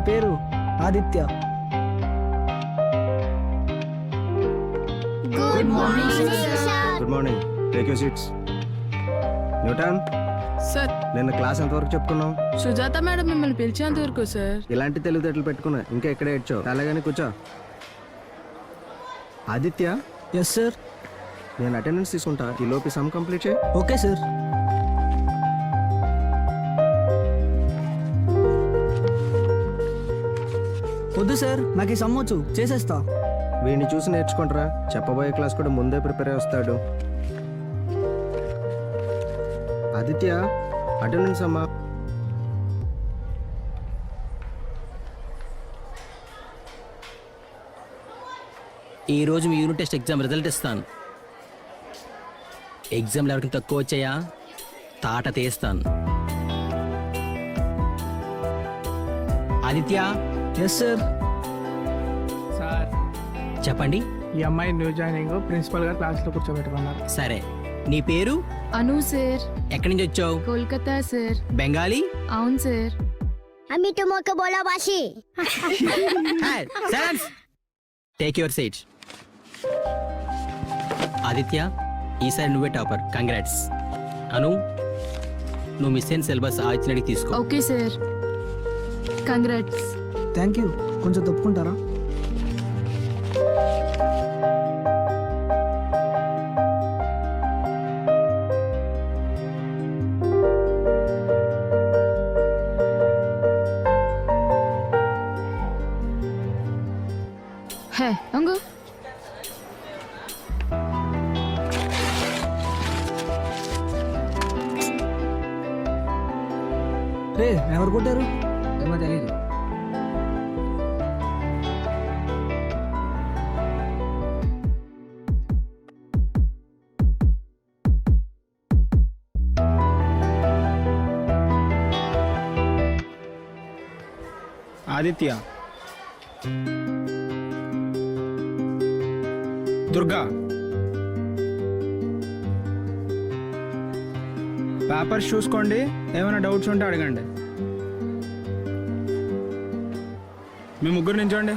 పేరు Aditya. Good morning good morning. Take your seats. Newton, sir నిన్న class ఎంతవరకు చెప్పుకున్నాం? సుజాత మేడం మిమ్మల్ని పిలిచేంత వరకు సార్. ఇలాంటి తెలివితేటలు పెట్టుకున్నా ఇంకా ఎక్కడ ఏడ్చావు? అలాగని కూర్చో. Aditya, yes sir. నేను అటెండెన్స్ తీసుకుంటా, ఈ లోపు సమ్ కంప్లీట్ చేయి. Okay sir. వద్దు సార్, నాకు ఈ సమ్మొచ్చు, చేసేస్తా. వీడిని చూసి నేర్చుకుంటారా, చెప్పబోయే క్లాస్ కూడా ముందే ప్రిపేర్ అయి వస్తాడు. ఆదిత్య, అటెండెన్స్ అమ్మా. ఈరోజు మీ యూనిట్ టెస్ట్ ఎగ్జామ్ రిజల్ట్ ఇస్తాను. ఎగ్జామ్లు ఎవరికి తక్కువ వచ్చాయా తాట తీస్తాను. ఆదిత్య. Yes sir. సార్, చెప్పండి. ఈ అమ్మాయి న్యూ జాయినింగ్ ప్రిన్సిపల్ గారు క్లాస్లో కూర్చోబెట్టుకున్నారు. సరే, నీ పేరు? అను సార్. ఎక్కడి నుంచి వచ్చావు? కోల్కతా సార్. బెంగాలీ? అవును సార్. আমি তোমাকে ভালোবাসি। Take your seat. ఆదిత్య, ఈసారి నువ్వే టాపర్. కంగ్రాట్స్. అను, నువ్వు మిస్ అయిన సిలబస్ ఆ ఇచ్చినడికి తీసుకో. Okay sir. Congrats. Thank you. కొంచెం తప్పుకుంటారా? హే అంగు. రే, ఎవరు కొట్టారు? ఏమో తెలీదు. ఆదిత్య, దుర్గా, పేపర్స్ చూసుకోండి, ఏమైనా డౌట్స్ ఉంటే అడగండి. మీ ముగ్గురు నించోండి.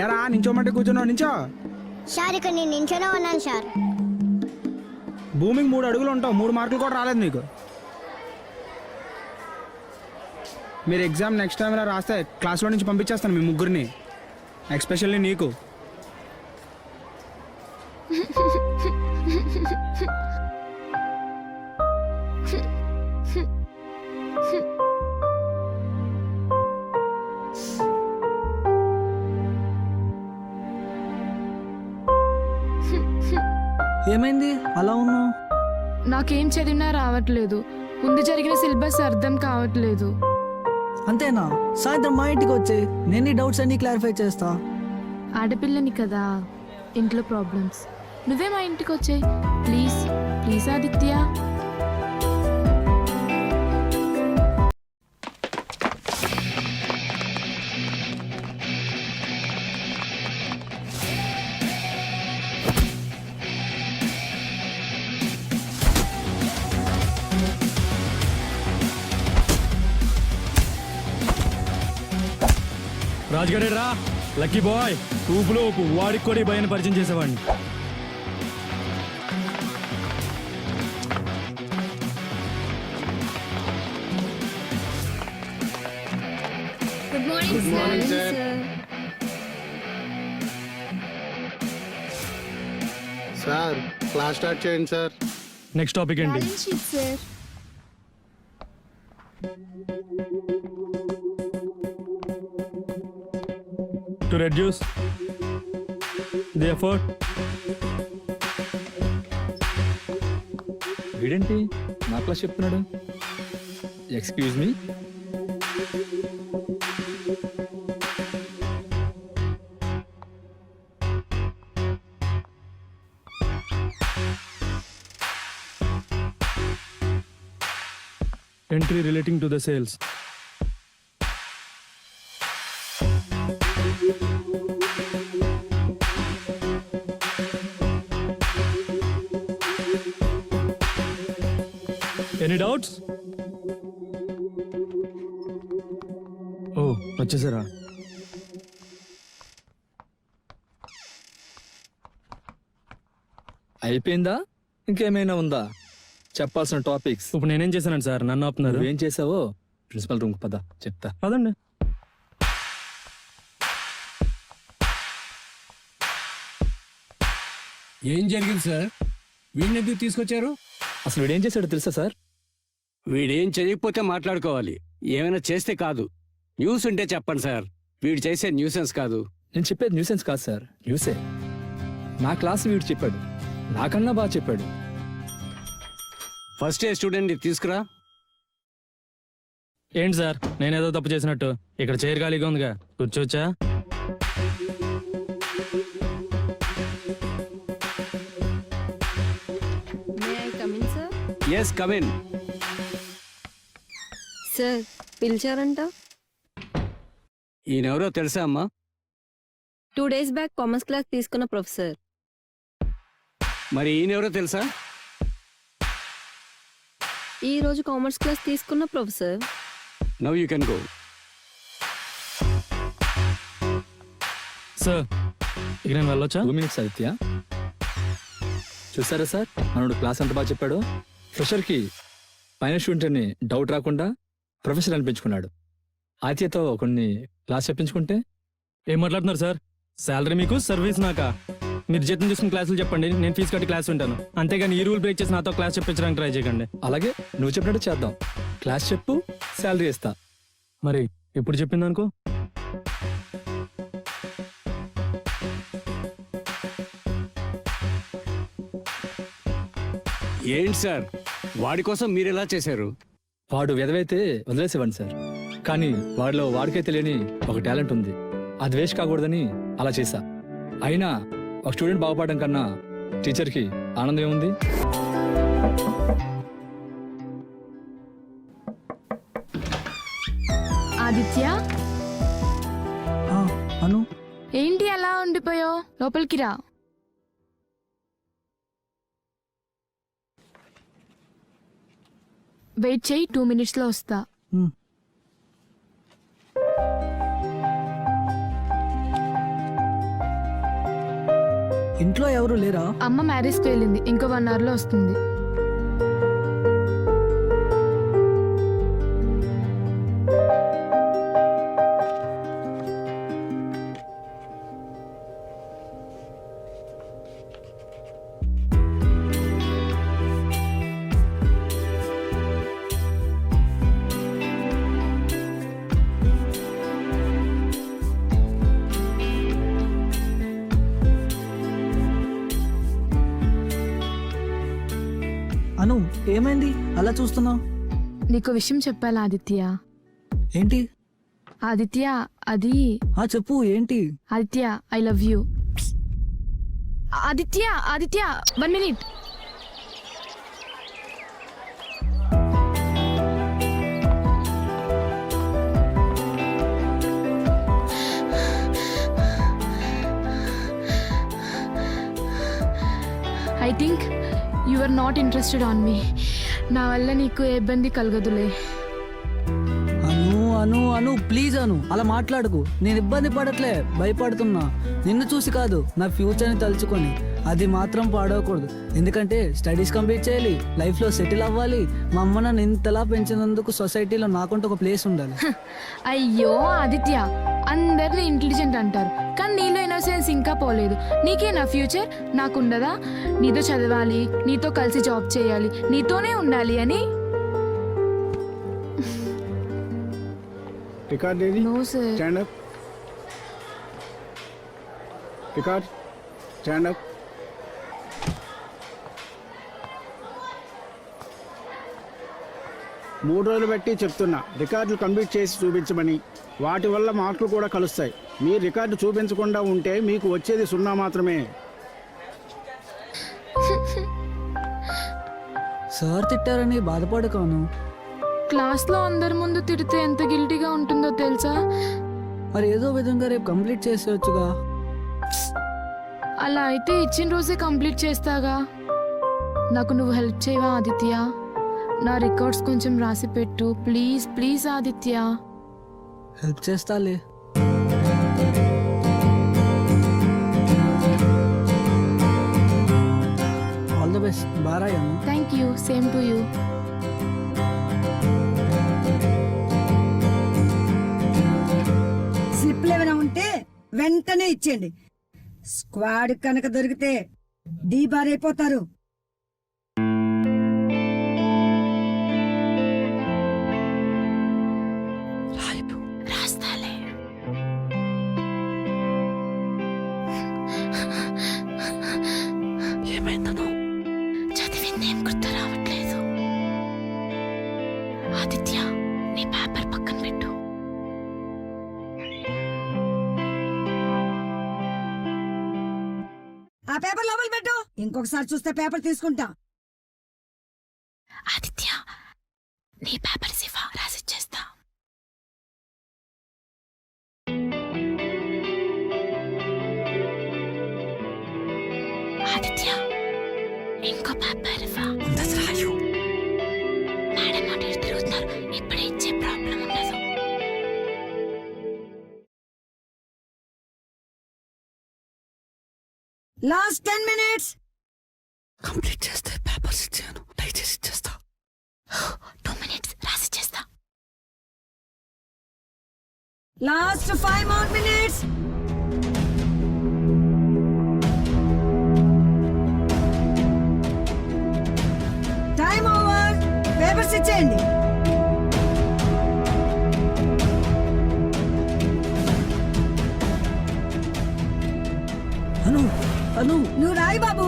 ఏరా నించోమంటే కూర్చున్నావు, నించో. సార్ ఇక్కడ నేను నించోనే ఉన్నాను సార్. భూమికి 3 అడుగులు ఉంటావు, 3 మార్కులు కూడా రాలేదు నీకు. మీరు ఎగ్జామ్ నెక్స్ట్ టైం ఇలా రాస్తే క్లాస్లో నుంచి పంపించేస్తాను మీ ముగ్గురిని, ఎస్పెషల్లీ నీకు. ఏమైంది అలా ఉన్నావు? నాకేం చదివినా రావట్లేదు. ముందు జరిగిన సిలబస్ అర్థం కావట్లేదు. అంతేనా? సాయంత్రం మా ఇంటికి వచ్చి నేను నీ డౌట్స్ అన్ని క్లారిఫై చేస్తా. ఆడపిల్లని కదా, ఇంట్లో ప్రాబ్లమ్స్. నువ్వే మా ఇంటికి వచ్చాయి ప్లీజ్. ప్లీజ్ ఆదిత్య. రాజుగారే రా, లక్కీ బాయ్. ఊపులో ఊపు, వాడికి కూడా ఈ భయాన్ని పరిచయం చేసేవాడిని. Good morning sir. Sir, class start చేయండి సార్. నెక్స్ట్ టాపిక్ ఏంటి? Sir. To reduce the effort. వీడేంటి నా క్లాస్ చెప్తున్నాడు? Excuse me. Entry relating to the sales. Any doubts? ఓ వచ్చేసారా? అయిపోయిందా? ఇంకేమైనా ఉందా చెప్పాల్సిన టాపిక్స్? ఇప్పుడు నేనేం చేశానండి సార్, నన్ను ఆపుతున్నారు? నువ్వేం చేసావో ప్రిన్సిపల్ రూమ్ పద చెప్తా. పదండి. ఏం జరిగింది సార్? వీడిని ఎందుకు తీసుకొచ్చారు? అసలు వీడేం చేశాడో తెలుసా సార్? వీడేం చేయకపోతే మాట్లాడుకోవాలి, ఏమైనా చేస్తే కాదు. న్యూస్ ఉంటే చెప్పండి సార్. వీడు చేసే న్యూసెన్స్ కాదు. నేను చెప్పేది న్యూసెన్స్ కాదు సార్, న్యూసే. నా క్లాస్ వీడు చెప్పాడు, నాకన్నా బాగా చెప్పాడు. ఫస్ట్ ఇయర్ స్టూడెంట్ తీసుకురా. ఏంటి సార్ నేనేదో తప్పు చేసినట్టు? ఇక్కడ చైర్ ఖాళీగా ఉందిగా, కూర్చోవచ్చా? Yes come in. సార్ పిలిచారంట. ఈయనెవరో తెలుసా అమ్మా? 2 days బ్యాక్ కామర్స్ క్లాస్ తీసుకున్న ప్రొఫెసర్. మరి ఈయనెవరో తెలుసా? ఈ రోజు కామర్స్ క్లాస్ తీసుకున్న professor. Now you can go. Sir ఇక నేను వెళ్ళొచ్చా? 2 minutes ఆదిత్య. చూసారా సార్ మనోడు క్లాస్ ఎంత బాగా చెప్పాడు? ఫ్రెషర్కి పైన స్టూడెంట్ని డౌట్ రాకుండా ప్రొఫెసర్ అనిపించుకున్నాడు. ఆదిత్యతో కొన్ని క్లాస్ చెప్పించుకుంటే. ఏం మాట్లాడుతున్నారు సార్? శాలరీ మీకు, సర్వీస్ నాకా? మీరు జీతం తీసుకుని క్లాసులు చెప్పండి, నేను ఫీజు కట్టి క్లాస్ వింటాను. అంతేగాని ఈ రూల్ బ్రేక్ చేసి నాతో క్లాస్ చెప్పించడానికి ట్రై చేయకండి. అలాగే నువ్వు చెప్పినట్టు చేద్దాం. క్లాస్ చెప్పు, శాలరీ ఇస్తా. మరి ఎప్పుడు చెప్పింది అనుకో? ఏంటి సార్ వాడి కోసం మీరు ఎలా చేశారు? వాడు వెదవైతే వదిలేసేవాడిని సార్, కానీ వాడిలో వాడికే తెలియని ఒక టాలెంట్ ఉంది. అది వేస్ట్ కాకూడదని అలా చేశా. అయినా ఒక స్టూడెంట్ బాగుపడడం కన్నా టీచర్కి ఆనందం ఏముంది? ఆదిత్య, ఆ, అను ఏంటి అలా ఉండిపోయో? లోపలికి రా. వెయిట్ చేయి, 2 minutes లో వస్తా. ఉమ్. ఇంట్లో ఎవరు లేరా? అమ్మ మ్యారేజ్కి వెళ్ళింది, ఇంకో 1 hour లో వస్తుంది. అను ఏమైంది అలా చూస్తున్నావు? నీకు విషయం చెప్పాలా ఆదిత్య? ఏంటి? ఆదిత్య అది చెప్పు ఏంటి? Aditya, I love you. Aditya, Aditya 1 minute. I think you are not interested on me. నా వల్ల నీకు ఏ ఇబ్బంది కలగదులే. అను అను అను ప్లీజ్ అను అలా మాట్లాడకు. నేను ఇబ్బంది పడట్లే, భయపడుతున్నా. నిన్ను చూసి కాదు, నా ఫ్యూచర్ని తలుచుకొని. అది మాత్రం పాడవకూడదు, ఎందుకంటే స్టడీస్ కంప్లీట్ చేయాలి, లైఫ్లో సెటిల్ అవ్వాలి. మా అమ్మ నన్ను ఇంతలా పెంచినందుకు సొసైటీలో నాకంటూ ఒక ప్లేస్ ఉండాలి. అయ్యో ఆదిత్య, అందరినీ ఇంటెలిజెంట్ అంటారు, కానీ నీలో ఇన్నోసెన్స్ ఇంకా పోలేదు. నీకే నా ఫ్యూచర్, నాకుండదా? నీతో చదవాలి, నీతో కలిసి జాబ్ చేయాలి, నీతోనే ఉండాలి అని. రికార్డ్ ఏది? No sir. Stand up. Record stand up. మూడు రోజులు బట్టి చెప్తున్నా రికార్డులు కంప్లీట్ చేసి చూపించమని. వాటి వల్ల మార్కులు కూడా కలుస్తాయి. మీరు రికార్డు చూపించకుండా ఉంటే మీకు వచ్చేది 0 మాత్రమే. సార్ తిట్టారని బాధపడకాను. క్లాస్లో అందరి ముందు తిడితే ఎంత గిల్టీగా ఉంటుందో తెలుసా? మరి ఏదో విధంగా రేపు కంప్లీట్ చేసేయచ్చుగా. అలా అయితే ఇచ్చిన రోజే కంప్లీట్ చేస్తాగా. నాకు నువ్వు హెల్ప్ చేయవా ఆదిత్య? నా రికార్డ్స్ కొంచెం రాసి పెట్టు ప్లీజ్. ప్లీజ్ ఆదిత్య. హెల్ప్ చేస్తాలే. All the best. బారాయను. Thank you, same to you. స్లిప్లు ఏమైనా ఉంటే వెంటనే ఇచ్చేయండి. స్క్వాడ్ కనుక దొరికితే డీబార్ అయిపోతారు. రాస్తాలే. ఏమైందను? చదివిందేం గుర్తు రావట్లేదు. ఆదిత్య, నీ పేపర్ పక్కన పెట్టు. ఆ పేపర్ లోపల పెట్టు. ఇంకొకసారి చూస్తే పేపర్ తీసుకుంటా. ఆదిత్య, నీ పేపర్ సిఫా రాసిచ్చేస్తా. ఆదిత్య, ఇంకో పేపర్ ఇవ్వ. మేడం అటు ఇటు తిరుగుతున్నారు. ఇప్పుడే ఇచ్చే ప్రాబ్లం ఉండదు. Last 10 minutes. కంప్లీట్ చేస్తే పేపర్స్ ఇచ్చాను. దయచేసి ఇచ్చేస్తా. 2 minutes రాసిచ్చేస్తా. Last 5 more minutes. Time over. Papers ఇచ్చేయండి. అను అను నువ్వు రాయి బాబు.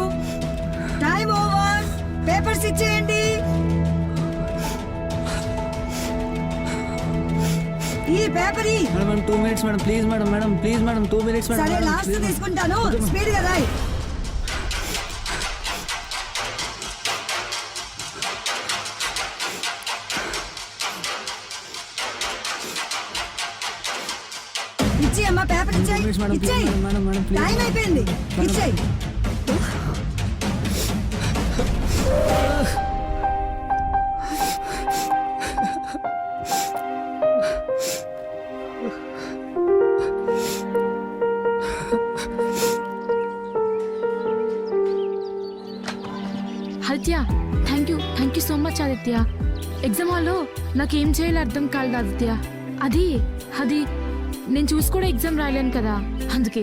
Time over. పేపర్స్ ఇచ్చేయండి. ఈ paper madam 2 minutes madam. Please madam. Madam please madam 2 minutes madam. సరే మేడం, లాస్ట్ please, మేడం. తీసుకుంటాను. స్పీడ్ గా రాయి. ఇచ్చేయి అమ్మా, పేపర్ ఇచ్చేయి. 2 minutes మేడం. ప్లీజ్ ఇచ్చేయి. Madam. Madam madam please. Time అయిపోయింది. ఇచ్చేయి. Aditya, thank you so much Aditya. Exam హాల్లో నాకేం చేయాలో అర్థం కాలేదు ఆదిత్య. అది నేను చూసి కూడా ఎగ్జామ్ రాయలేను కదా. ఇందుకే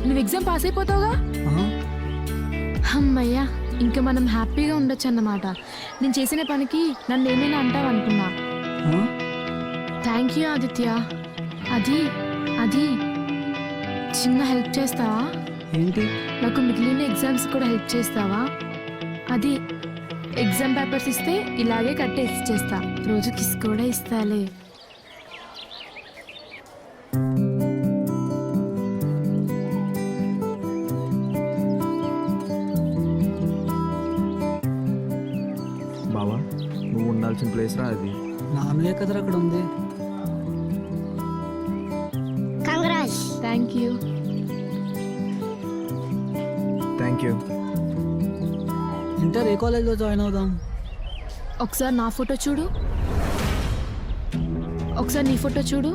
నువ్వు ఎగ్జామ్ పాస్ అయిపోతావుగా. అమ్మయ్యా, ఇంకా మనం హ్యాపీగా ఉండొచ్చు అన్నమాట. నేను చేసిన పనికి నన్ను ఏమైనా అంటావు అనుకున్నా. Thank you Aditya. అది చిన్న హెల్ప్ చేస్తావా? ఏంటి? నాకు మిగిలిన ఎగ్జామ్స్ కూడా హెల్ప్ చేస్తావా? అది ఎగ్జామ్ పేపర్స్ ఇస్తే ఇలాగే కట్టేసి ఇచ్చేస్తా. రోజు కిస్ కూడా ఇస్తాలే. బావా, నువ్వు ఉండాల్సిన ప్లేస్ రా అది. నాన్నయ్య కదరా అక్కడ ఉంది. Congrats. Thank you. Thank you. Inter ఏ కాలేజ్లో జాయిన్ అవుదాం? ఒకసారి నా ఫోటో చూడు. ఒకసారి నీ ఫోటో చూడు.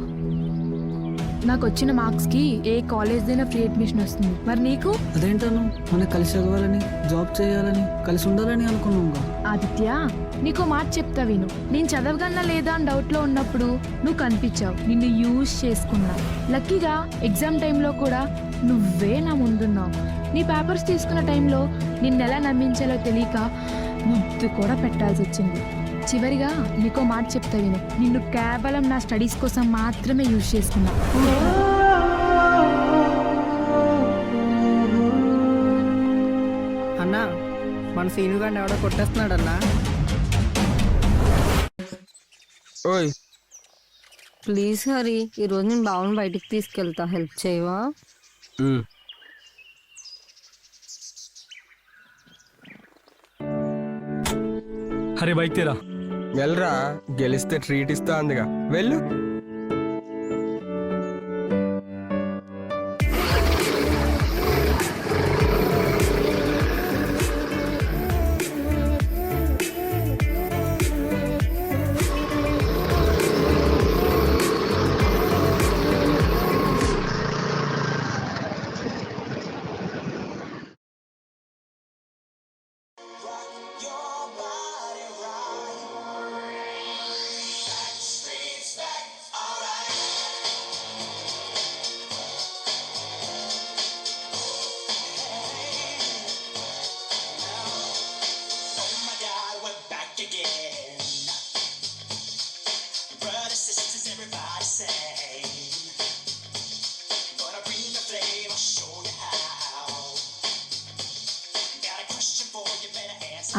నాకు వచ్చిన మార్క్స్కి ఏ కాలేజ్దైనా ఫ్రీ అడ్మిషన్ వస్తుంది. మరి నీకు? అదేంటను, మనకి కలిసి చదవాలని, జాబ్ చేయాలని, కలిసి ఉండాలని అనుకున్నాంగా. ఆదిత్య, నీకో మాట చెప్తా విను. నేను చదవగలనా లేదా అని డౌట్లో ఉన్నప్పుడు నువ్వు కనిపించావు. నిన్ను యూజ్ చేసుకున్నా. లక్కీగా ఎగ్జామ్ టైంలో కూడా నువ్వే నా ముందున్నావు. నీ పేపర్స్ తీసుకున్న టైంలో నిన్నెలా నమ్మించాలో తెలియక ముద్దు కూడా పెట్టాల్సి వచ్చింది. చివరిగా నీకో మాట చెప్తా విను. నిన్ను కేవలం నా స్టడీస్ కోసం మాత్రమే యూజ్ చేసుకున్నా. అన్నా, మన సీను గారిని ఎవడో కొట్టేస్తున్నాడన్నా. ఓయ్, ప్లీజ్ హరి, ఈరోజు నేను బావని బయటికి తీసుకెళ్తా. హెల్ప్ చేయవా? హరి బైక్ తీరా. వెళ్ళరా, గెలిస్తే ట్రీట్ ఇస్తా అందుగా. వెళ్ళు.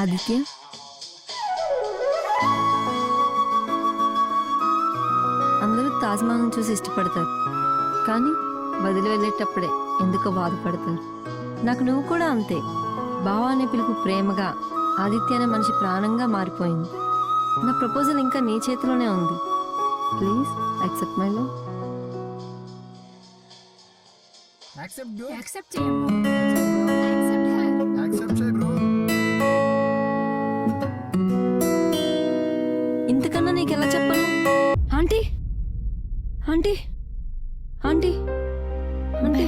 ఆదిత్య, అందరూ తాజ్మహల్ని చూసి ఇష్టపడతారు, కానీ వదిలి వెళ్ళేటప్పుడే ఎందుకో బాధపడతారు. నాకు నువ్వు కూడా అంతే. బావ అనే పిలుపు ప్రేమగా, ఆదిత్య అనే మనిషి ప్రాణంగా మారిపోయింది. నా ప్రపోజల్ ఇంకా నీ చేతిలోనే ఉంది. Please accept my love. ఇంతకన్నా నీకు ఎలా చెప్పను? Aunty aunty aunty aunty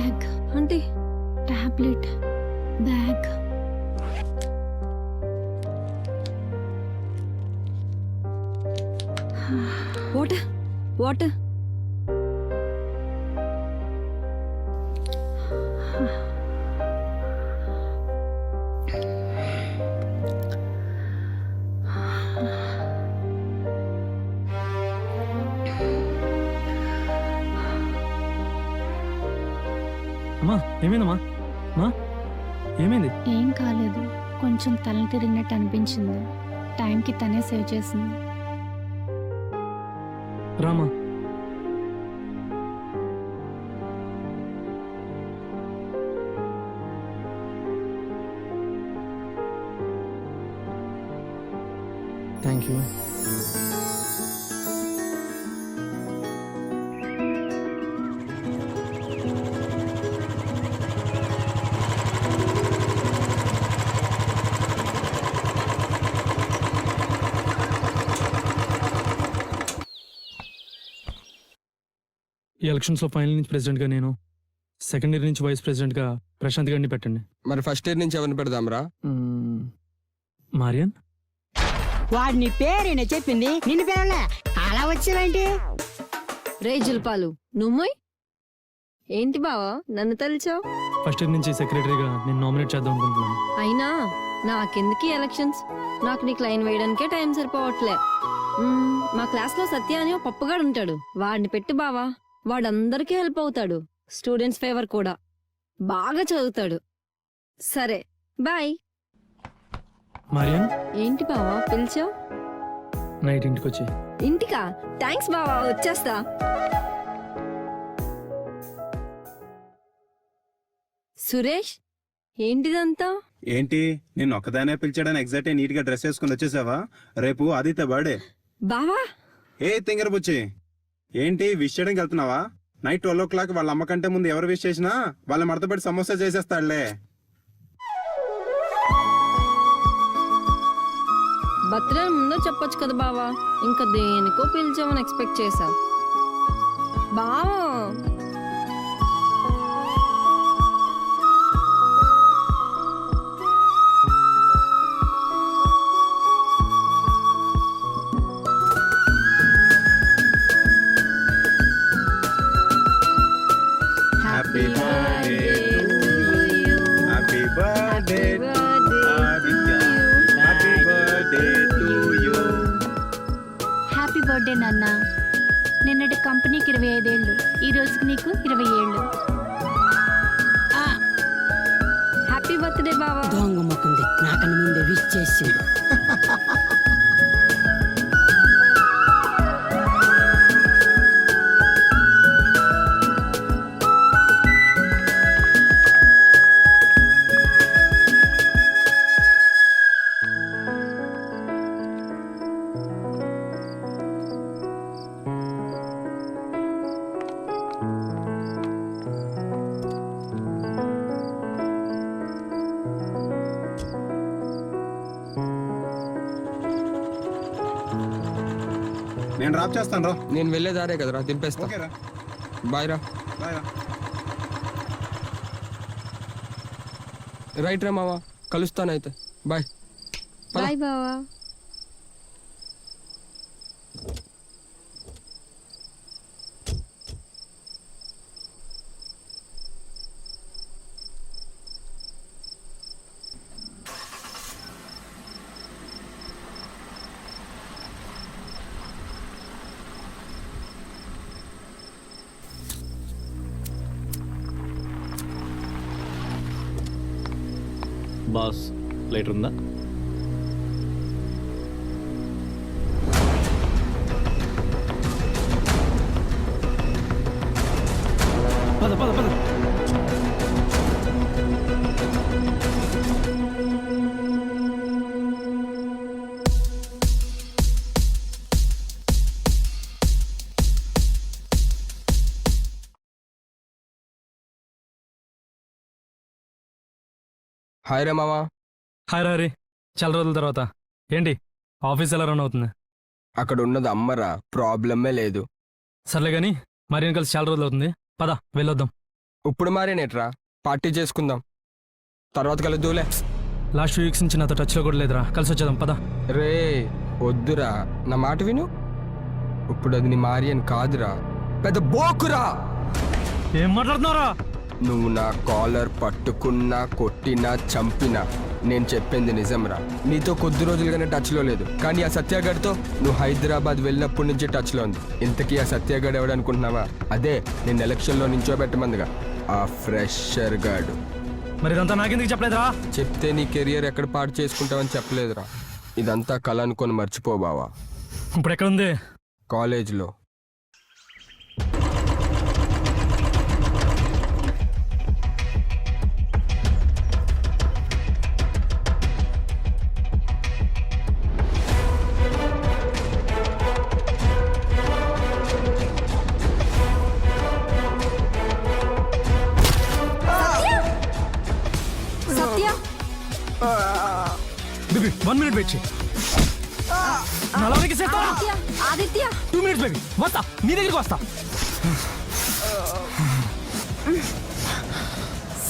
aunty tablet bag. Water water. అమ్మా ఏమైందమ్మా? అమ్మా ఏమైంది? ఏం కాలేదు, కొంచెం తల తిరిగినట్టు అనిపించింది. టైంకి తనే సేవ్ చేసింది. రామా. Thank you. ఈ ఎలక్షన్స్లో ఫైనల్ నుంచి ప్రెసిడెంట్గా నేను, సెకండ్ ఇయర్ నుంచి వైస్ ప్రెసిడెంట్గా ప్రశాంత్ గారిని పెట్టండి. మరి ఫస్ట్ ఇయర్ నుంచి ఎవరిని పెడదాంరా? మారియన్. వాడిని పేరేనే చెప్పింది, నిన్ను పేరులే. అలా వచ్చావేంటి? రే జుల్పాలు, నువ్వు ఏంటి బావా నన్ను తలిచావు? ఫస్ట్ ఇయర్ నుంచి సెక్రటరీగా నేను నామినేట్ చేద్దాం అనుకుంటున్నాను. అయినా నాకెందుకు ఎలక్షన్స్? నాకు నీకు లైన్ వేయడానికే టైం సరిపోవట్లే. మా క్లాస్ లో సత్య అని ఓ పప్పుగాడు ఉంటాడు, వాడిని పెట్టు బావా. వాడందరికీ హెల్ప్ అవుతాడు, స్టూడెంట్స్ ఫేవర్ కూడా, బాగా చదువుతాడు. సరే బాయ్. మారియన్. ఏంటి బావా పిలిచావు? నైట్ ఇంటికి వచ్చి. ఇంటికా? థ్యాంక్స్ బావా, వచ్చేస్తా. సురేష్, ఏంటిదంతా? ఏంటి నిన్ను ఒక్కదానే పిలిచాడని ఎగ్జాక్ట్ నీట్ గా డ్రెస్ వేసుకుని వచ్చేసావా? రేపు ఆదిత్య బర్త్డే. బావా ఏ తింగర బుచ్చి, ఏంటి విష్ చేయడానికి వెళ్తున్నావా? నైట్ 12 o'clock వాళ్ళ అమ్మ కంటే ముందు ఎవరు విష్ చేసినా వాళ్ళ మడతపడి సమోసా చేసేస్తాడులే. బర్త్డే ముందో చెప్పొచ్చు కదా బావా, ఇంకా దేనికో పిలిచామని ఎక్స్పెక్ట్ చేశా. బావా happy birthday happy birthday Aditya, happy birthday to you. Happy birthday నాన్న. నిన్నటి కంపెనీకి 25 ఏళ్ళు, ఈ రోజుకి నీకు 20 ఏళ్ళు. హ్యాపీ బర్త్డే బావా. దొంగ మొక్కంది, నాకన్నా ముందే విష్ చేసింది. నేను డ్రాప్ చేస్తాను రా. నేను వెళ్ళేదారే కదరా, దింపేస్తా. ఓకేరా, బాయ్ రా. బాయ్ రా. రైట్ రా మావా, కలుస్తానైతే. బాయ్. బాయ్ బావా. బాస్ లేటర్ ఉందా? పద పద పద. హాయ్ రే మామా. హాయ్ హరి, చాలా రోజుల తర్వాత. ఏంటి ఆఫీస్ ఎలా రన్ అవుతుంది? అక్కడ ఉన్నది అమ్మరా, ప్రాబ్లమే లేదు. సర్లే కానీ మరి కలిసి చాలా రోజులు అవుతుంది. పద వెళ్ళొద్దాం. ఇప్పుడు మారేనేట్రా, పార్టీ చేసుకుందాం, తర్వాత కలుద్దులే. లాస్ట్ 2 వీక్స్ నుంచి నాతో టచ్లో కూడా లేదురా, కలిసి వచ్చేద్దాం పద. రే వద్దురా, నా మాట విను. ఇప్పుడు అది నీ మారియన్ కాదురా, పెద్ద బోకురా. ఏం మాట్లాడుతున్నారా? నువ్వు నా కాలర్ పట్టుకున్నా, కొట్టినా, చంపినా నేను చెప్పింది నిజంరా. నీతో కొద్ది రోజులుగానే టచ్లో లేదు, కానీ ఆ సత్యాగడ్తో నువ్వు హైదరాబాద్ వెళ్ళినప్పటి నుంచి టచ్లో ఉంది. ఇంతకీ ఆ సత్యాగడ్ ఎవడనుకుంటున్నావా? అదే నేను ఎలక్షన్లో నించోబెట్టమందిగా ఆ ఫ్రెషర్ గాడు. మరి ఇదంతా నాకెందుకు చెప్పలేదురా? చెప్తే నీ కెరియర్ ఎక్కడ పాడు చేసుకుంటావని చెప్పలేదురా. ఇదంతా కళ అనుకొని మర్చిపో బావా. ఇప్పుడు ఎక్కడ ఉంది? కాలేజ్లో. సత్య 1 minute వెయిట్ చేయి. నలభైకి సెట్. ఆదిత్య 2 minutes బేబీ, వస్తా నీ దగ్గరికి వస్తా.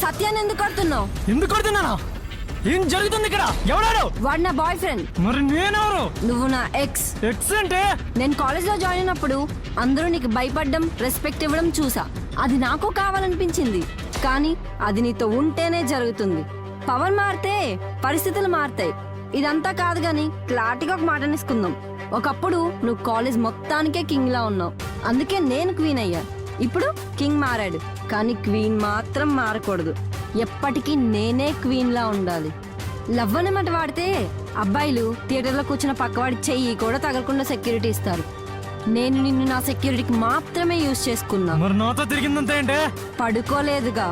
సత్యాన్ని ఎందుకు కొడుతున్నావు? ఎందుకు కొడుతున్నానా? ఏం జరుగుతుంది ఇక్కడ? ఎవడాడు? వాడు నా బాయ్ ఫ్రెండ్. మరి నేనెవరు? నువ్వు నా ఎక్స్. ఎక్స్ అంటే? నేను కాలేజ్ లో జాయిన్ అయినప్పుడు అందరూ నీకు భయపడడం, రెస్పెక్ట్ ఇవ్వడం చూసా. అది నాకు కావాలనిపించింది, కానీ అది నీతో ఉంటేనే జరుగుతుంది. పవన్ మారితే పరిస్థితులు మారుతాయి. ఇదంతా కాదు గాని క్లారిటీగా ఒక మాట అనేసుకుందాం. ఒకప్పుడు నువ్వు కాలేజ్ మొత్తానికే కింగ్ లా ఉన్నావు, అందుకే నేను క్వీన్ అయ్యా. ఇప్పుడు కింగ్ మారాడు, కానీ క్వీన్ మాత్రం మారకూడదు. ఎప్పటికీ నేనే క్వీన్ లా ఉండాలి. లవ్ అనే మాట వాడితే అబ్బాయిలు థియేటర్లో కూర్చున్న పక్కవాడి చెయ్యి కూడా తగలకుండా సెక్యూరిటీ ఇస్తారు. నేను నిన్ను నా సెక్యూరిటీకి మాత్రమే యూజ్ చేసుకున్నా. మరి నాతో తిరిగిందంతా ఏంటే? పడుకోలేదుగా.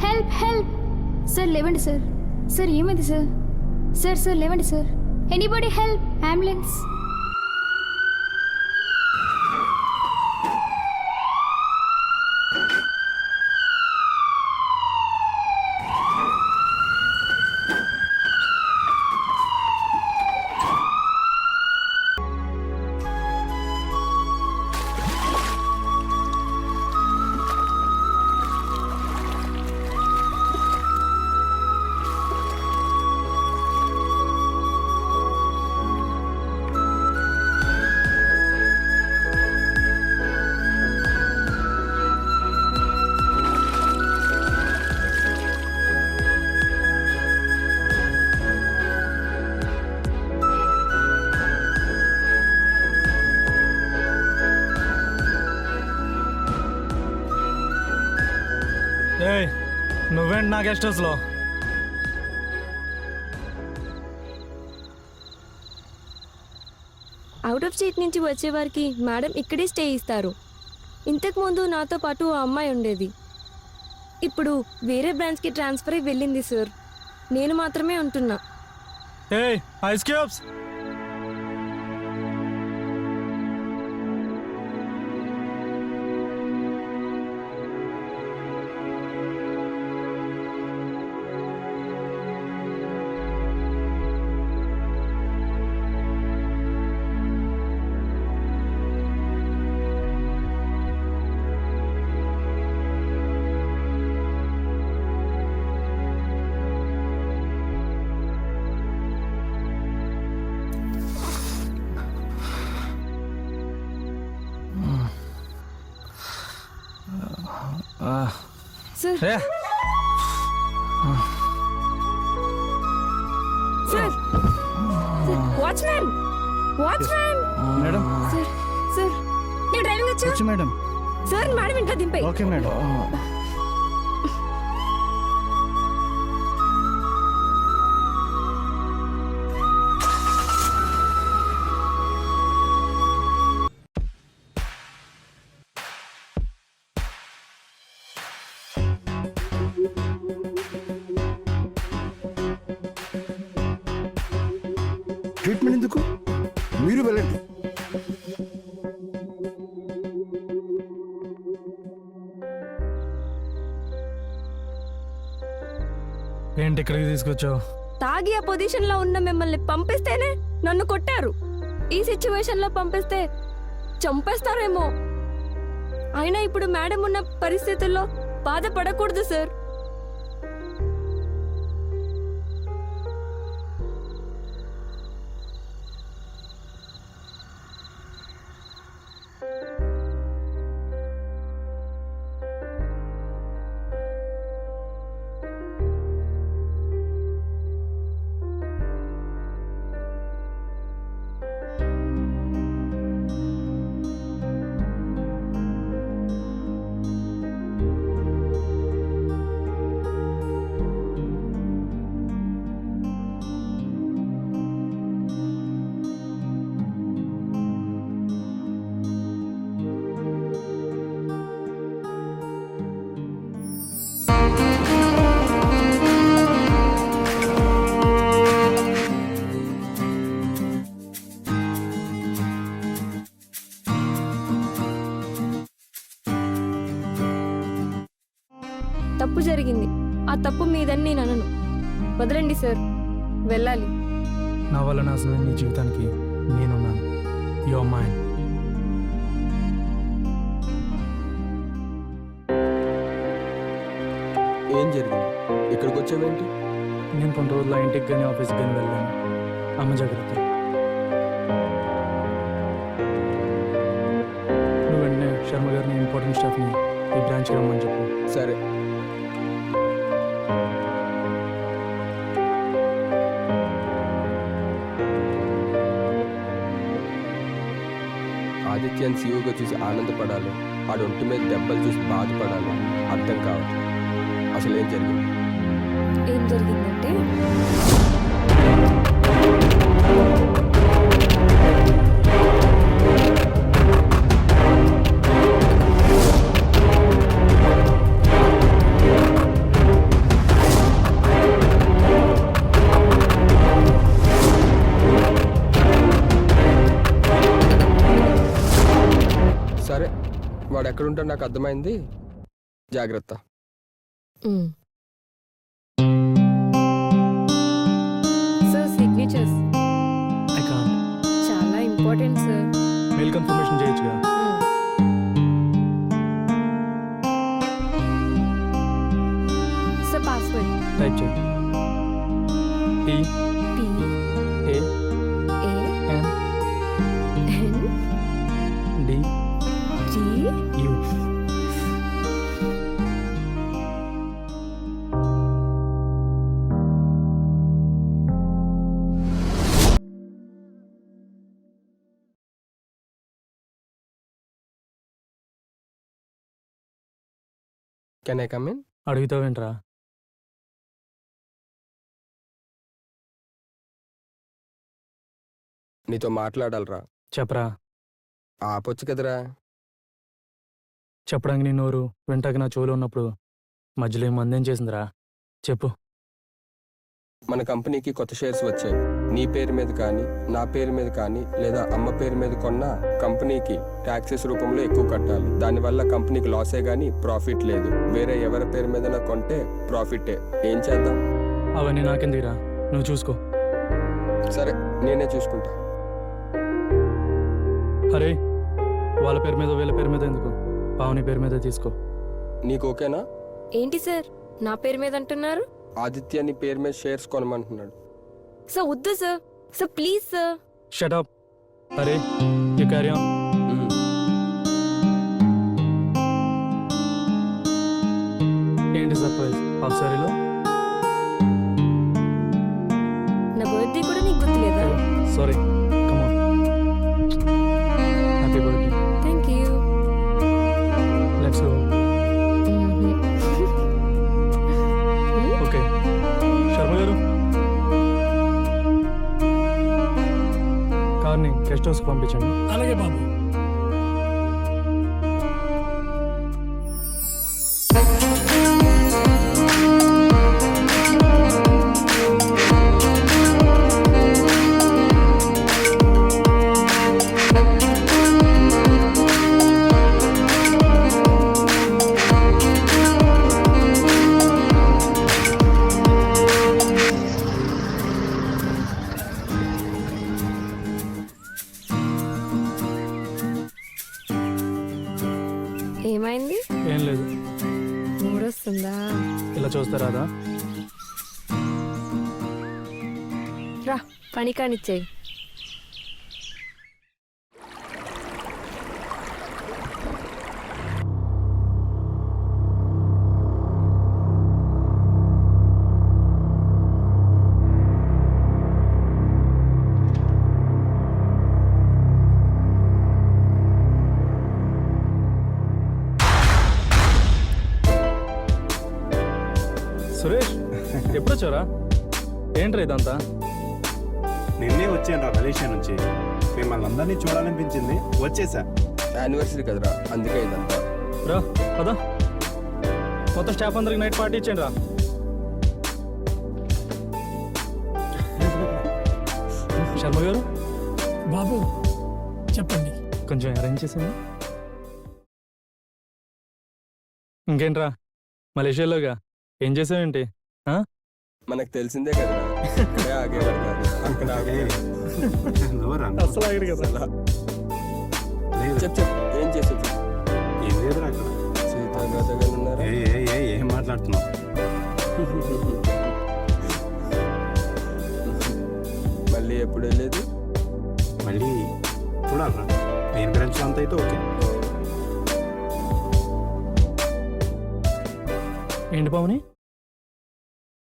హెల్ప్ హెల్ప్ సార్, లేవండి సార్. సార్ ఏమైంది సార్? సార్ సార్ లేవండి సార్. Anybody help, ambulance. ఏయ్, నువ్వేంటి నా గెస్ట్ హౌస్లో? అవుట్ ఆఫ్ స్టేట్ నుంచి వచ్చేవారికి మేడం ఇక్కడే స్టే ఇస్తారు. ఇంతకుముందు నాతో పాటు ఆ అమ్మాయి ఉండేది. ఇప్పుడు వేరే బ్రాంచ్కి ట్రాన్స్ఫర్ అయి వెళ్ళింది సార్. నేను మాత్రమే ఉంటున్నా. ఏయ్, ice cubes. Sir sir watchman watchman madam sir sir నేను డ్రైవింగ్ వచ్చు మేడం. సార్ మేడం ఇంట్లో దింపే ఓకే మేడం. ట్రీట్మెంట్ ఎందుకు? మీరు వెళ్ళండి. ఏంటి ఇక్కడికి తీసుకొచ్చావు? తాగి ఆ పొజిషన్ లో ఉన్న మిమ్మల్ని పంపిస్తేనే నన్ను కొట్టారు. ఈ సిచ్యువేషన్ లో పంపిస్తే చంపేస్తారేమో. అయినా ఇప్పుడు మేడం ఉన్న పరిస్థితుల్లో బాధపడకూడదు సార్. తప్పు జరిగింది. ఆ తప్పు మీదని నేను అనను. వదలండి సార్, వెళ్ళాలి. నా వల్ల నాశనమైన నీ జీవితానికి నేనున్నాను. Your mind. ఏం జరిగింది? ఇక్కడికి వచ్చావేంటి? నేను కొన్ని రోజులు ఇంటికి కానీ ఆఫీస్కి కానీ వెళ్ళాను. అమ్మ జాగ్రత్త. నువ్వు వెంటనే శర్మ గారిని ఇంపార్టెంట్ స్టాఫ్ని ఈ బ్రాంచ్కి రమ్మని చెప్పు. సరే. ఆదిత్యని సీఈఓగా చూసి ఆనందపడాలి, ఆడు ఒంటి మీద దెబ్బలు చూసి బాధపడాలి. అర్థం కావాలి అసలు ఏం జరిగింది. ఏం జరిగిందంటే సరే, వాడు ఎక్కడుంటాడు నాకు అర్థమైంది. జాగ్రత్త. Sir signatures I can't. చాలా ఇంపార్టెంట్ సార్. మెయిల్ కన్ఫర్మేషన్ చేయొచ్చుగా. సార్ పాస్వర్డ్ టైప్ చేయి. T P A A N N D G U. Can I come in? అడుగుతావేంట్రా? నీతో మాట్లాడాలరా. చెప్పరా. ఆపొచ్చు కదరా. చెప్పడానికి నీ నోరు, వింటాకి నా చెవులు ఉన్నప్పుడు మధ్యలో ఏం మందేం చేసిందిరా? చెప్పు. మన కంపెనీకి కొత్త షేర్స్ వచ్చాయి. నీ పేరు మీద కానీ, నా పేరు మీద కానీ, లేదా అమ్మ పేరు మీద కొన్న కంపెనీకి ట్యాక్సెస్ రూపంలో ఎక్కువ కట్టాలి. దానివల్ల కంపెనీకి లాసే కానీ ప్రాఫిట్ లేదు. వేరే ఎవరి పేరు మీద కొంటే ప్రాఫిటే. ఏం చేద్దాం? అవన్నీ నాకెందుకురా, నువ్వు చూసుకో. సరే, నేనే చూసుకుంటా. అరే, వాళ్ళ పేరు మీద వీళ్ళ పేరు మీద ఎందుకు? పావని పేరు మీద తీసుకో. నీకు ఓకేనా? ఏంటి సార్ నా పేరు మీద అంటున్నారు? ఆదిత్య నీ పేరు మీద షేర్స్ కొనమంటున్నాడు. సార్ వద్దు sir. Sir please sir. Shut up. అరే, you carry on. Surprise half సారీలో. నా బర్త్డే కూడా నీకు గుర్తులేదా? Sorry, come on. Happy birthday. Thank you. Let's go. Okay Sharma గారు, కార్ని గెస్ట్ హౌస్కి పంపించండి. అలాగే బాబు. ఏమైంది? ఏం లేదు, మూడొస్తుందా? ఇలా చూస్తారా? రా పని కానిచ్చేయి. సురేష్, ఎప్పుడు వచ్చారా? ఏంట్రా ఇదంతా? నిన్నే వచ్చాను రా మలేషియా నుంచి. మిమ్మల్ని అందరినీ చూడాలనిపించింది, వచ్చేసా. యానివర్సరీ కదరా, అందుకే ఇదంతా. రా పదా, మొత్తం స్టాఫ్ అందరికి నైట్ పార్టీ ఇచ్చేయండి రా. శర్మ గారు బాబు చెప్పండి. కొంచెం అరేంజ్ చేసేయండి. ఇంకేంట్రా మలేషియాలోగా ఏం చేసావేంటి? మనకు తెలిసిందే కదరా, ఇక్కడే ఆగేవారు కాదు, అక్కడ ఆగేవారు. అసలు ఆగడు కదా. చెప్పు చెప్పు, ఏం చేసేది? ఏం లేదురా అక్కడ. సీతాగాథ గారు ఉన్నారా? ఏం మాట్లాడుతున్నావు? మళ్ళీ ఎప్పుడు వెళ్ళేది? మళ్ళీ చూడాలరా. నేను బ్రాంచ్ అంత అయితే ఓకే. ఏంటి పావని?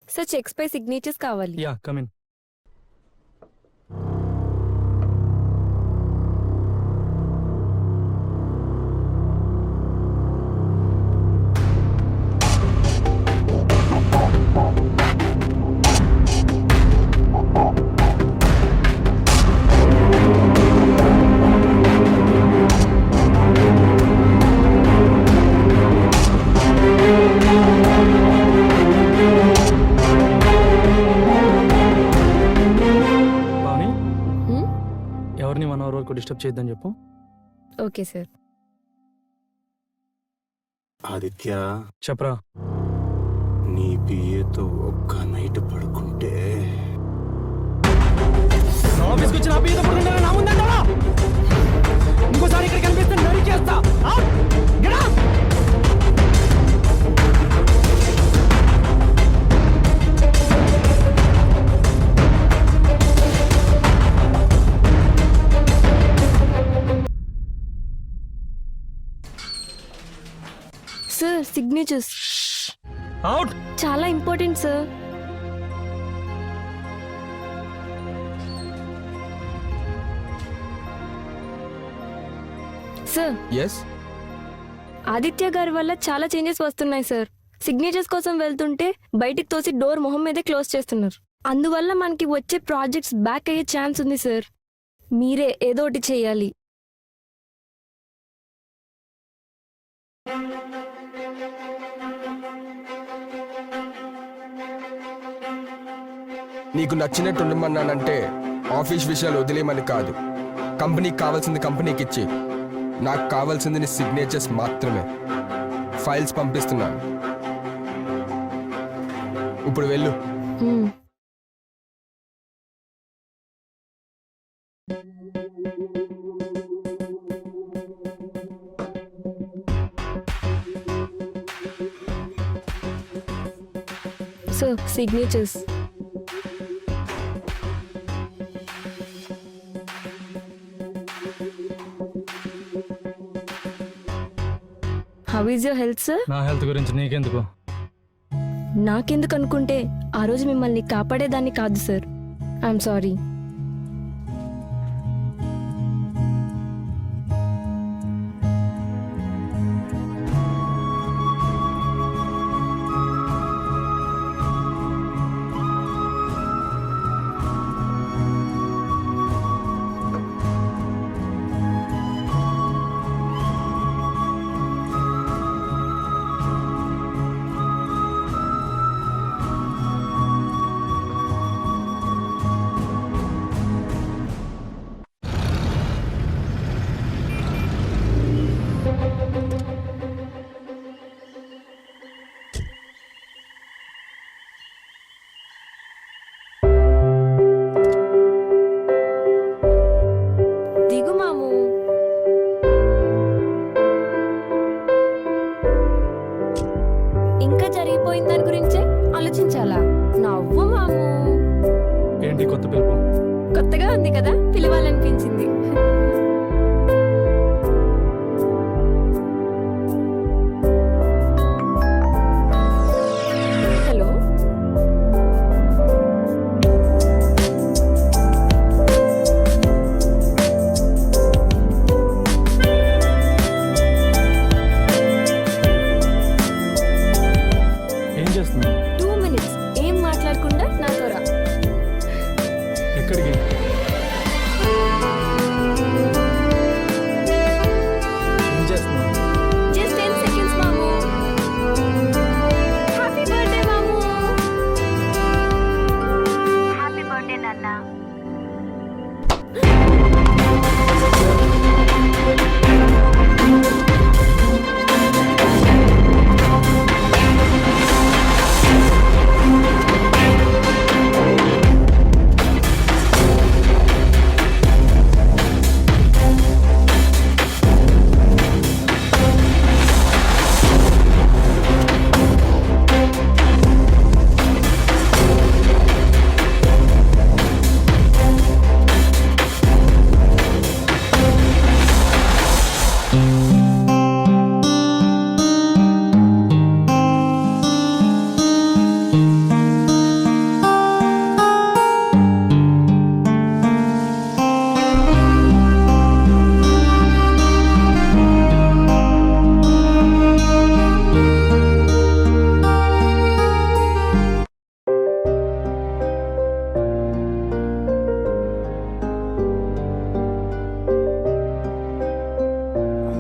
సార్ చెక్స్ పై సిగ్నేచర్స్ కావాలి. Yeah come in. ఎవరిని 1 అవర్ వరకు డిస్టర్బ్ చేయొద్దని చెప్పు. Okay sir. ఆదిత్య, చెప్పరా. నీ పిఏతో ఒక్క నైట్ పడుకుంటే ఆఫీస్కి వచ్చి నా పిఏతో పడుకుంటారా? నా ముందంటావా? ఇంకోసారి ఇక్కడ కనిపిస్తే నరికేస్తా. Sir signatures out. చాలా important sir. Sir yes. Aditya గారి వల్ల చాలా చేంజెస్ వస్తున్నాయి సార్. సిగ్నేచర్స్ కోసం వెళ్తుంటే బయటికి తోసి డోర్ మొహం మీదే క్లోజ్ చేస్తున్నారు. అందువల్ల మనకి వచ్చే ప్రాజెక్ట్స్ బ్యాక్ అయ్యే ఛాన్స్ ఉంది సార్. మీరే ఏదో ఒకటి చేయాలి. నీకు నచ్చినట్టు ఉండమన్నానంటే ఆఫీస్ విషయాలు వదిలేమని కాదు. కంపెనీకి కావాల్సింది కంపెనీకి ఇచ్చి, నాకు కావాల్సింది నీ సిగ్నేచర్స్ మాత్రమే. ఫైల్స్ పంపిస్తున్నాను, ఇప్పుడు వెళ్ళు. Sir signatures. How is your health sir? నా హెల్త్ గురించి నీకెందుకు? నాకెందుకు అనుకుంటే ఆ రోజు మిమ్మల్ని కాపాడేదాన్ని కాదు సార్. I'm sorry. దిగు మాము. ఇంకా జరిగిపోయిన దాని గురించే ఆలోచించాలా? నవ్వు మాము. ఏంటి కొత్త పిలుపు? కొత్తగా ఉంది కదా, పిలవాలనిపించింది. హలో. ఏం చేస్తున్నావు? 2 minutes ఏం మాట్లాడకుండా నాతో రా. ఎక్కడికి? ఏం చేస్తున్నావు? జస్ట్ 10 seconds మాము. హ్యాపీ బర్త్డే మాము. హ్యాపీ బర్త్డే నాన్న.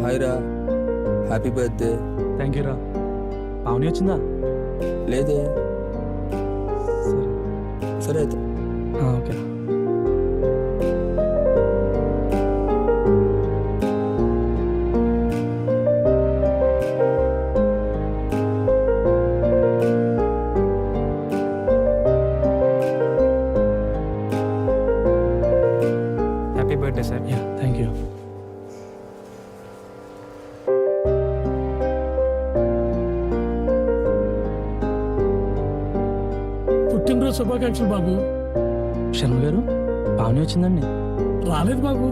హాయ్ రా, హ్యాపీ బర్త్డే. థ్యాంక్ యూ రా. పావని వచ్చిందా? లేదే. సరే సరే అయితే. Okay. Happy birthday sir. Ya thank you. పుట్టినరోజు శుభాకాంక్షలు బాబు. శర్మ గారు, పావని వచ్చిందండి. రాలేదు బాబు.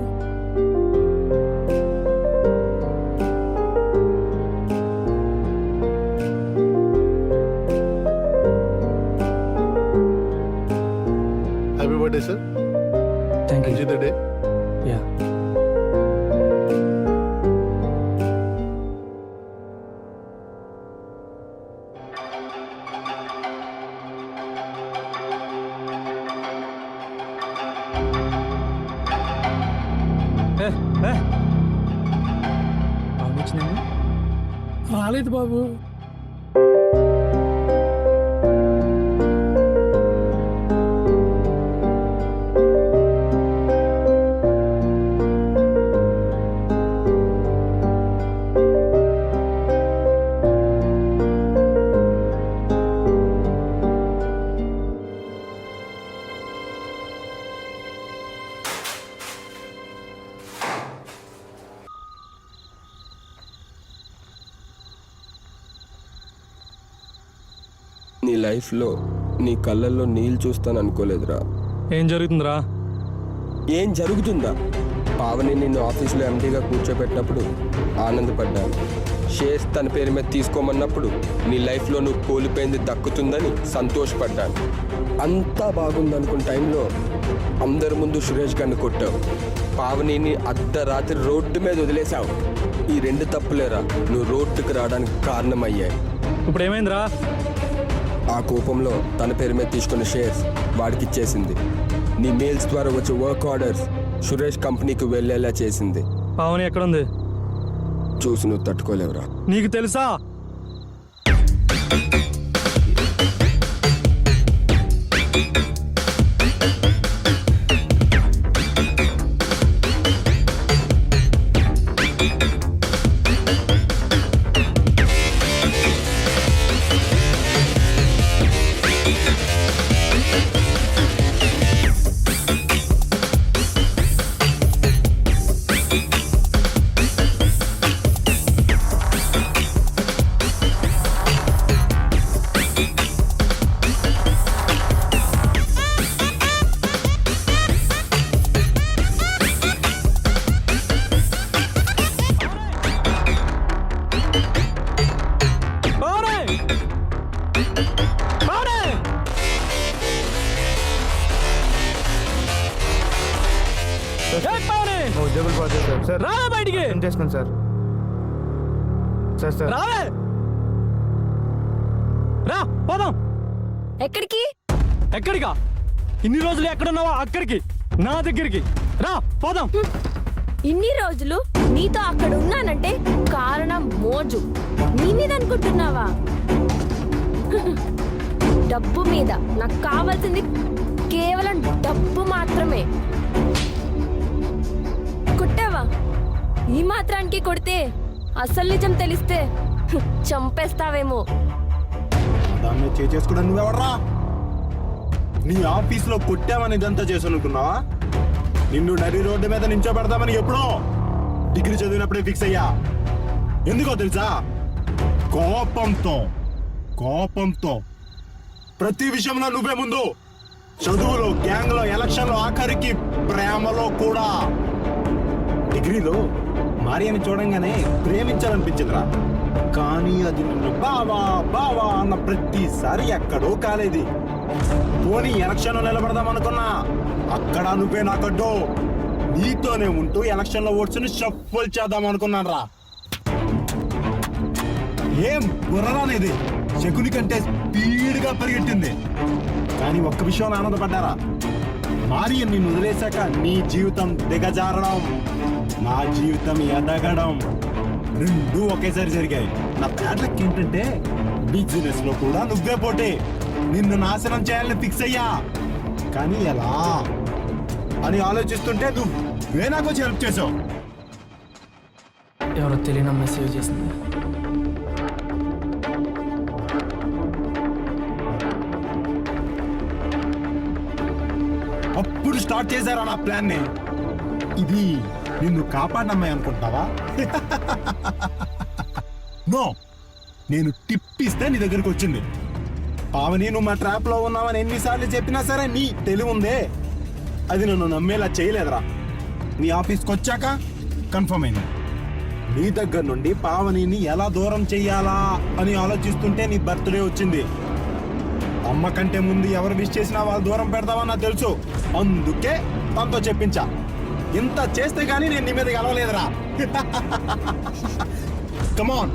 Happy birthday sir. Thank you. Enjoy the day. Ya. Pavani వచ్చిందండి. రాలేదు బాబు. నీ లైఫ్లో నీ కళ్ళల్లో నీళ్ళు చూస్తాను అనుకోలేదురా. ఏం జరుగుతుందిరా? ఏం జరుగుతుందా? పావని నిన్ను ఆఫీస్లో ఎండీగా కూర్చోబెట్టినప్పుడు ఆనందపడ్డాను. షేర్స్ తన పేరు మీద తీసుకోమన్నప్పుడు నీ లైఫ్లో నువ్వు కోల్పోయింది దక్కుతుందని సంతోషపడ్డాను. అంతా బాగుందనుకున్న టైంలో అందరి ముందు సురేష్ గారిని కొట్టావు. పావనిని అర్ధరాత్రి రోడ్డు మీద వదిలేశావు. ఈ 2 తప్పులేరా నువ్వు రోడ్డుకు రావడానికి కారణమయ్యాయి. ఇప్పుడు ఏమైందిరా? ఆ కోపంలో తన పేరు మీద తీసుకున్న షేర్స్ వాడికి ఇచ్చేసింది. నీ మెయిల్స్ ద్వారా వచ్చే వర్క్ ఆర్డర్స్ సురేష్ కంపెనీకి వెళ్ళేలా చేసింది. పావని ఎక్కడుంది? చూసి నువ్వు తట్టుకోలేవురా. నీకు తెలుసా? ఉద్యోగులు ప్రాసెస్ సార్. రా బయటికి. ఏం చేసుకోండి సార్. సార్ రావే. రా పోదాం. ఎక్కడికి? ఎక్కడికా? ఇన్ని రోజులు ఎక్కడున్నావా? అక్కడికి, నా దగ్గరికి రా పోదాం. ఇన్ని రోజులు నీతో అక్కడ ఉన్నానంటే కారణం మోజు. నీ మీద అనుకుంటున్నావా? డబ్బు మీద. నాకు కావాల్సింది కేవలం డబ్బు మాత్రమే. కొట్టావా? ఈ మాత్రానికి కొడితే అసలు నిజం తెలిస్తే చంపేస్తావేమో. దాన్ని చేసుకోవడం నువ్వెవడరా? నీ ఆఫీస్లో కొట్టామని ఇదంతా చేసానుకున్నావా? నిన్ను నడి రోడ్డు మీద నించోబెడతామని ఎప్పుడో డిగ్రీ చదివినప్పుడే ఫిక్స్ అయ్యా. ఎందుకో తెలుసా? కోపంతో ప్రతి విషయంలో నువ్వే ముందు. చదువులో, గ్యాంగ్లో, ఎలక్షన్లో, ఆఖరికి ప్రేమలో కూడా. డిగ్రీలో మారియని చూడంగానే ప్రేమించాలనిపించిందిరా. కానీ అది నిన్ను బావా బావా అన్న ప్రతిసారి ఎక్కడో కాలేది. పోనీ ఎలక్షన్లో నిలబడదామనుకున్నా, అక్కడ నువ్వే నాకడ్డో. నీతోనే ఉంటూ ఎలక్షన్లో ఓట్స్ని షఫల్ చేద్దాం అనుకున్నాను రా. ఏం బుర్రరానేది శకుని కంటే స్పీడ్గా పరిగెట్టింది. కానీ ఒక్క విషయం ఆనందపడ్డారా? మారియన్ నిన్ను వదిలేశాక నీ జీవితం దిగజారడం, నా జీవితం ఎదగడం రెండూ ఒకేసారి జరిగాయి. నా బ్యాడ్ లక్ ఏంటంటే బిజినెస్ లో కూడా నువ్వే పోటీ. నిన్ను నాశనం చేయాలని ఫిక్స్ అయ్యా. కానీ ఎలా అని ఆలోచిస్తుంటే నువ్వే నాకు వచ్చి హెల్ప్ చేసావు. ఎవరో తెలియని మెసేజ్ చేసింది. అప్పుడు స్టార్ట్ చేశారా నా ప్లాన్ ని? ఇది నిన్ను కాపాడనమ్మాయి అనుకుంటున్నావా? నో, నేను టిప్ ఇస్తే నీ దగ్గరకు వచ్చింది. పావని నువ్వు మా ట్రాప్ లో ఉన్నావని ఎన్నిసార్లు చెప్పినా సరే నీ తెలివి ఉందే, అది నన్ను నమ్మేలా చేయలేదురా. నీ ఆఫీస్కి వచ్చాక కన్ఫర్మ్ అయింది. నీ దగ్గర నుండి పావనిని ఎలా దూరం చెయ్యాలా అని ఆలోచిస్తుంటే నీ బర్త్డే వచ్చింది. అమ్మ కంటే ముందు ఎవరు విష్ చేసినా వాళ్ళు దూరం పెడతామని నాకు తెలుసు. అందుకే తనతో చెప్పించా. ఇంత చేస్తే గానీ నేను నీ మీద గెలవలేదురా. కమాన్.